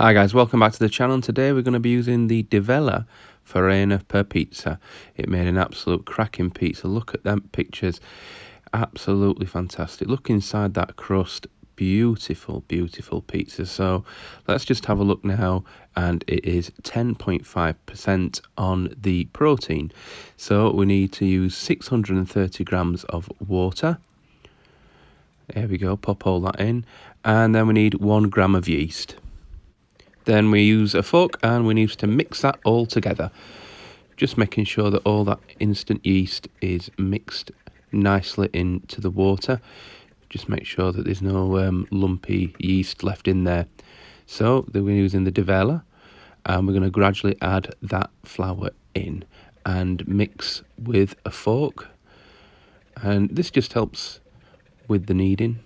Hi guys, welcome back to the channel. Today we're going to be using the Divella Farina per pizza. It made an absolute cracking pizza. Look at them pictures, absolutely fantastic. Look inside that crust, beautiful, beautiful pizza. So let's just have a look now, and it is 10.5% on the protein. So we need to use 630 grams of water. There we go, pop all that in, and then we need 1 gram of yeast. Then we use a fork and we need to mix that all together. Just making sure that all that instant yeast is mixed nicely into the water. Just make sure that there's no lumpy yeast left in there. So then we're using the Divella, and we're going to gradually add that flour in and mix with a fork. And this just helps with the kneading,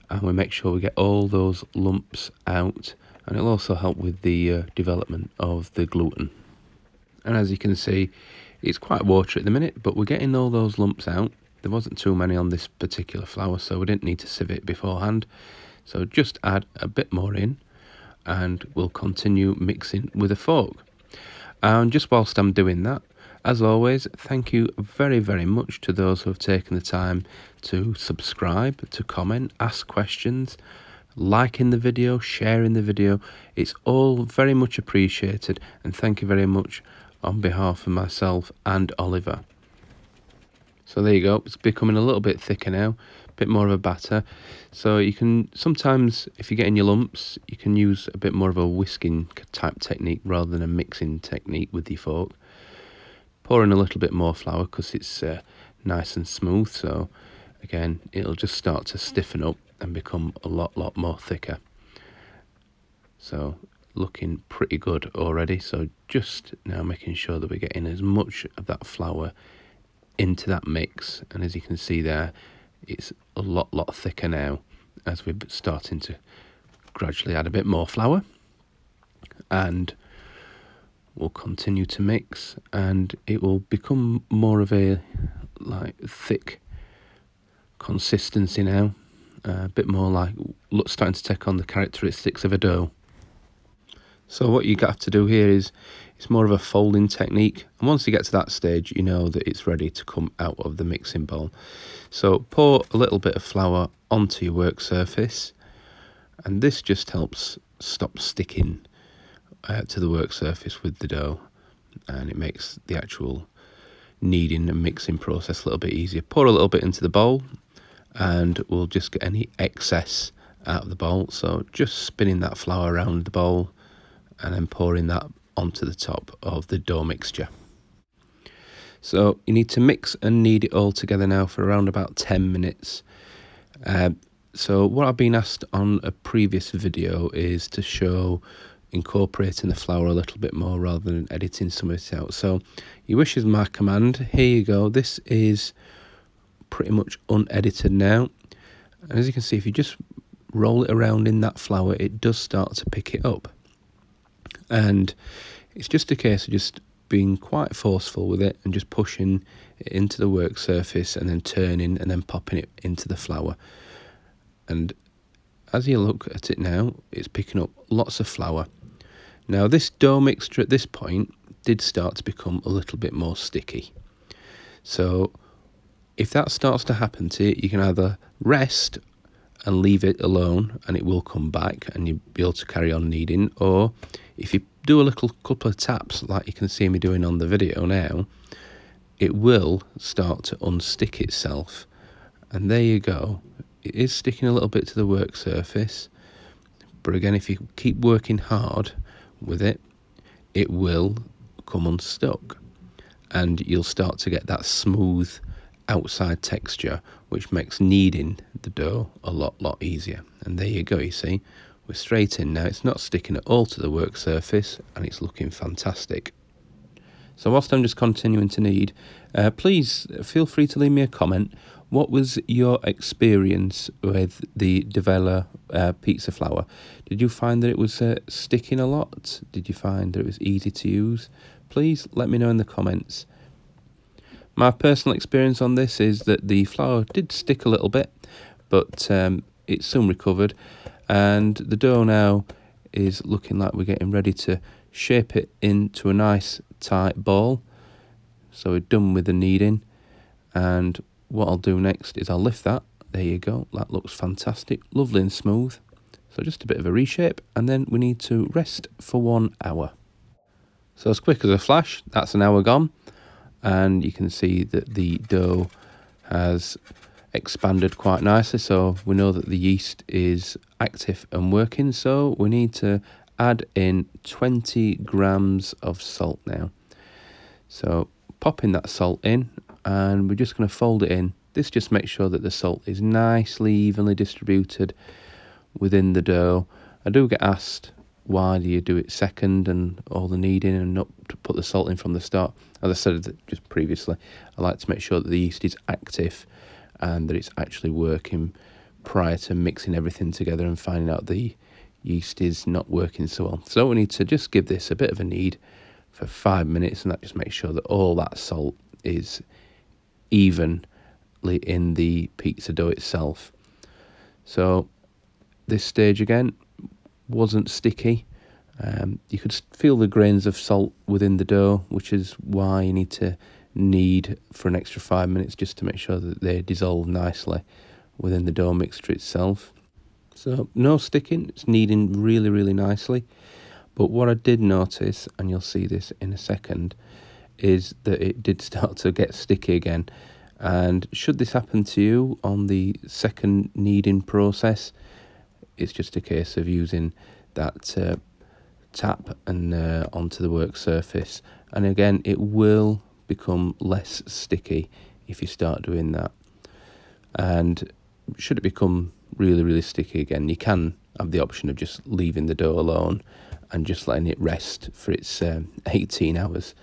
and we make sure we get all those lumps out. And it'll also help with the development of the gluten. And as you can see, it's quite watery at the minute, but we're getting all those lumps out. There wasn't too many on this particular flour, so we didn't need to sieve it beforehand. So just add a bit more in, and we'll continue mixing with a fork. And just whilst I'm doing that, as always, thank you very, very much to those who have taken the time to subscribe, to comment, ask questions, liking the video, sharing the video. It's all very much appreciated, and thank you very much on behalf of myself and Oliver. So there you go, it's becoming a little bit thicker now, a bit more of a batter. So you can sometimes, if you're getting your lumps, you can use a bit more of a whisking type technique rather than a mixing technique with your fork. Pour in a little bit more flour because it's nice and smooth, so again it'll just start to stiffen up and become a lot more thicker. So looking pretty good already. So just now making sure that we're getting as much of that flour into that mix, and as you can see there, it's a lot thicker now as we're starting to gradually add a bit more flour. And we'll continue to mix, and it will become more of a thick consistency now. A bit more like starting to take on the characteristics of a dough. So what you have to do here is it's more of a folding technique, and once you get to that stage, you know that it's ready to come out of the mixing bowl. So pour a little bit of flour onto your work surface, and this just helps stop sticking to the work surface with the dough, and it makes the actual kneading and mixing process a little bit easier. Pour a little bit into the bowl, and we'll just get any excess out of the bowl. So just spinning that flour around the bowl and then pouring that onto the top of the dough mixture. So you need to mix and knead it all together now for around about 10 minutes. So what I've been asked on a previous video is to show incorporating the flour a little bit more rather than editing some of it out. So your wish is my command. Here you go. This is pretty much unedited now, and as you can see, if you just roll it around in that flour, it does start to pick it up, and it's just a case of just being quite forceful with it and just pushing it into the work surface and then turning and then popping it into the flour. And as you look at it now, it's picking up lots of flour. Now this dough mixture at this point did start to become a little bit more sticky, so if that starts to happen to you, you can either rest and leave it alone and it will come back and you'll be able to carry on kneading, or if you do a couple of taps like you can see me doing on the video now, it will start to unstick itself. And there you go, it is sticking a little bit to the work surface, but again, if you keep working hard with it, it will come unstuck and you'll start to get that smooth outside texture, which makes kneading the dough a lot easier. And there you go, you see, we're straight in now. It's not sticking at all to the work surface, and it's looking fantastic. So whilst I'm just continuing to knead, please feel free to leave me a comment. What was your experience with the Divella pizza flour? Did you find that it was sticking a lot? Did you find that it was easy to use? Please let me know in the comments. My personal experience on this is that the flour did stick a little bit, but it soon recovered, and the dough now is looking like we're getting ready to shape it into a nice tight ball. So we're done with the kneading, and what I'll do next is I'll lift that. There you go, that looks fantastic, lovely and smooth. So just a bit of a reshape, and then we need to rest for 1 hour. So as quick as a flash, that's an hour gone, and you can see that the dough has expanded quite nicely, so we know that the yeast is active and working. So we need to add in 20 grams of salt now. So popping that salt in, and we're just going to fold it in. This just makes sure that the salt is nicely evenly distributed within the dough. I do get asked, why do you do it second and all the kneading and not to put the salt in from the start? As I said just previously, I like to make sure that the yeast is active and that it's actually working prior to mixing everything together and finding out the yeast is not working so well. So we need to just give this a bit of a knead for 5 minutes, and that just makes sure that all that salt is evenly in the pizza dough itself. So this stage again wasn't sticky. You could feel the grains of salt within the dough, which is why you need to knead for an extra 5 minutes just to make sure that they dissolve nicely within the dough mixture itself. So no sticking, it's kneading really, really nicely. But what I did notice, and you'll see this in a second, is that it did start to get sticky again. And should this happen to you on the second kneading process, it's just a case of using that tap and onto the work surface. And again, it will become less sticky if you start doing that. And should it become really, really sticky again, you can have the option of just leaving the dough alone and just letting it rest for its 18 hours.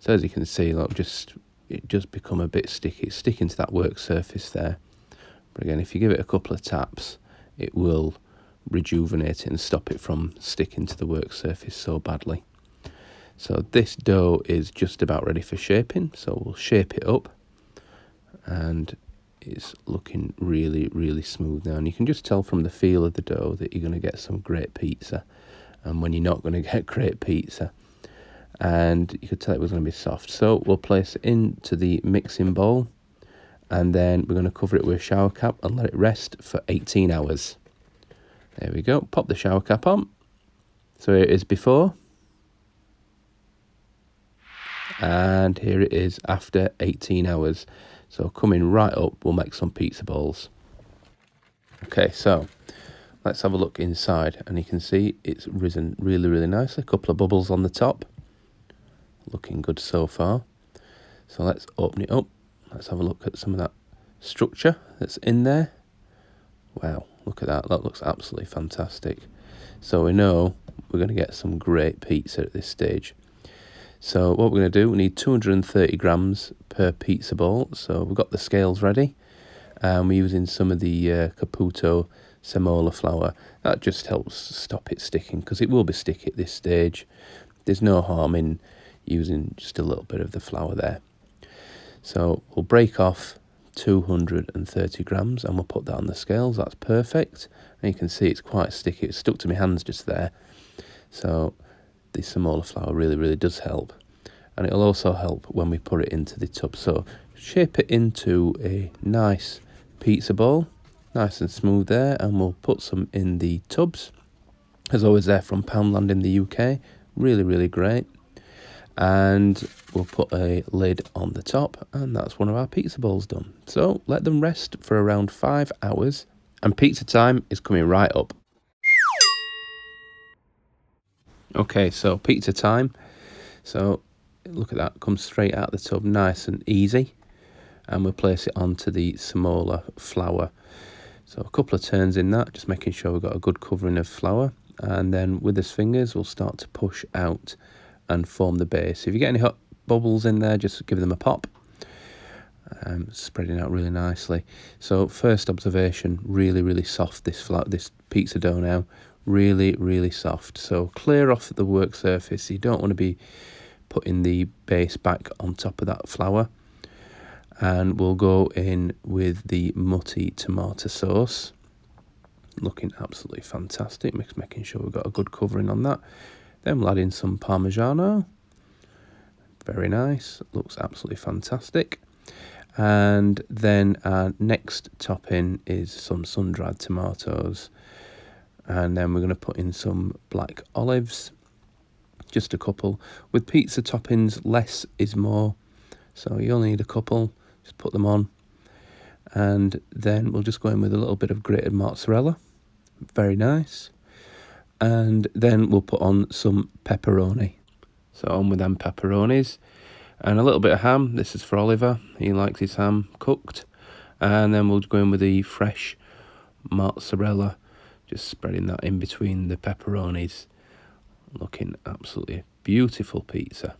So as you can see, look, it just become a bit sticky. It's sticking to that work surface there. But again, if you give it a couple of taps, it will rejuvenate it and stop it from sticking to the work surface so badly. So this dough is just about ready for shaping, so we'll shape it up, and it's looking really, really smooth now. And you can just tell from the feel of the dough that you're going to get some great pizza, and when you're not going to get great pizza. And you could tell it was going to be soft. So we'll place it into the mixing bowl, and then we're going to cover it with a shower cap and let it rest for 18 hours. There we go. Pop the shower cap on. So here it is before, and here it is after 18 hours. So coming right up, we'll make some pizza balls. Okay, so let's have a look inside, and you can see it's risen really, really nicely. A couple of bubbles on the top. Looking good so far. So let's open it up. Let's have a look at some of that structure that's in there. Wow, look at that. That looks absolutely fantastic. So we know we're going to get some great pizza at this stage. So what we're going to do, we need 230 grams per pizza ball. So we've got the scales ready. And we're using some of the Caputo Semolina flour. That just helps stop it sticking, because it will be sticky at this stage. There's no harm in using just a little bit of the flour there. So we'll break off 230 grams and we'll put that on the scales. That's perfect. And you can see it's quite sticky. It's stuck to my hands just there. So the Semolina flour really, really does help. And it'll also help when we put it into the tub. So shape it into a nice pizza ball, nice and smooth there, and we'll put some in the tubs. As always, they're from Poundland in the UK. Really, really great. And we'll put a lid on the top, and that's one of our pizza balls done. So let them rest for around 5 hours, and pizza time is coming right up. Okay, so pizza time. So look at that, comes straight out of the tub, nice and easy. And we'll place it onto the Semolina flour. So a couple of turns in that, just making sure we've got a good covering of flour. And then with his fingers, we'll start to push out and form the base. If you get any hot bubbles in there, just give them a pop. Spreading out really nicely. So first observation, really, really soft, this pizza dough now. Really, really soft. So clear off the work surface. You don't want to be putting the base back on top of that flour. And we'll go in with the Mutti tomato sauce. Looking absolutely fantastic. Making sure we've got a good covering on that. Then we'll add in some Parmigiano. Very nice. Looks absolutely fantastic. And then our next topping is some sun-dried tomatoes. And then we're going to put in some black olives. Just a couple. With pizza toppings, less is more. So you only need a couple. Just put them on. And then we'll just go in with a little bit of grated mozzarella. Very nice. And then we'll put on some pepperoni. So on with them pepperonis. And a little bit of ham. This is for Oliver. He likes his ham cooked. And then we'll go in with the fresh mozzarella. Just spreading that in between the pepperonis. Looking absolutely beautiful pizza.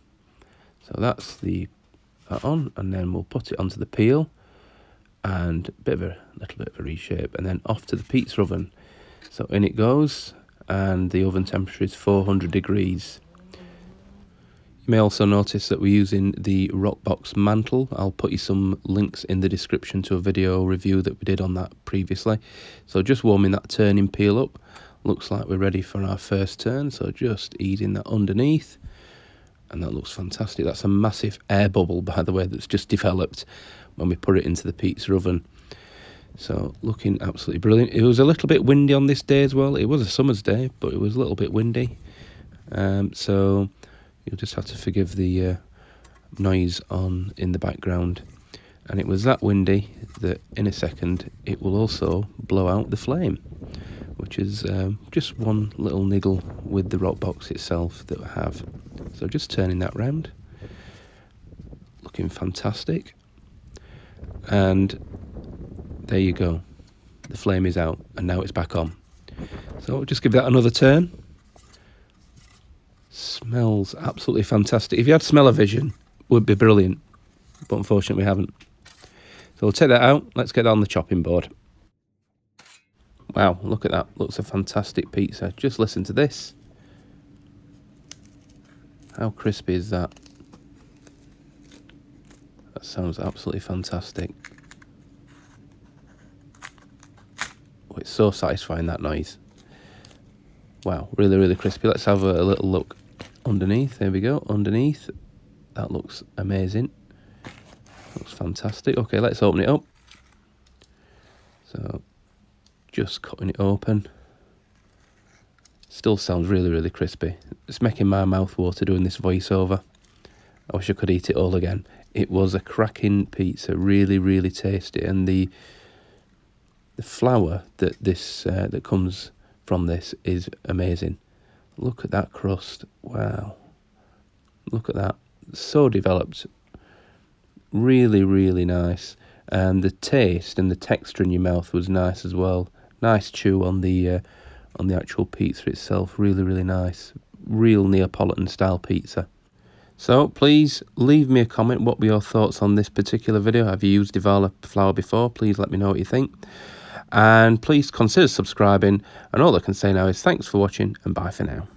So that's that on. And then we'll put it onto the peel. And a little bit of a reshape. And then off to the pizza oven. So in it goes. And the oven temperature is 400 degrees. You may also notice that we're using the Roccbox Mantel. I'll put you some links in the description to a video review that we did on that previously. So just warming that turning peel up. Looks like we're ready for our first turn. So just easing that underneath. And that looks fantastic. That's a massive air bubble, by the way, that's just developed when we put it into the pizza oven. So looking absolutely brilliant. It was a little bit windy on this day as well. It was a summer's day, but it was a little bit windy. So you'll just have to forgive the noise in the background. And it was that windy that in a second it will also blow out the flame, which is just one little niggle with the Roccbox itself that I have. So just turning that round. Looking fantastic. And there you go. The flame is out and now it's back on. So just give that another turn. Smells absolutely fantastic. If you had smell-o-vision, it would be brilliant. But unfortunately we haven't. So we'll take that out. Let's get that on the chopping board. Wow, look at that. Looks a fantastic pizza. Just listen to this. How crispy is that? That sounds absolutely fantastic. Oh, it's so satisfying, that noise. Wow, really, really crispy. Let's have a little look underneath. There we go, underneath. That looks amazing. Looks fantastic. Okay, let's open it up. So, just cutting it open. Still sounds really, really crispy. It's making my mouth water doing this voiceover. I wish I could eat it all again. It was a cracking pizza, really, really tasty, and the flour that comes from this is amazing. Look at that crust. Wow. Look at that. So developed. Really, really nice. And the taste and the texture in your mouth was nice as well. Nice chew on the actual pizza itself. Really, really nice. Real Neapolitan style pizza. So please leave me a comment. What were your thoughts on this particular video? Have you used Divella flour before? Please let me know what you think. And please consider subscribing. And all I can say now is thanks for watching and bye for now.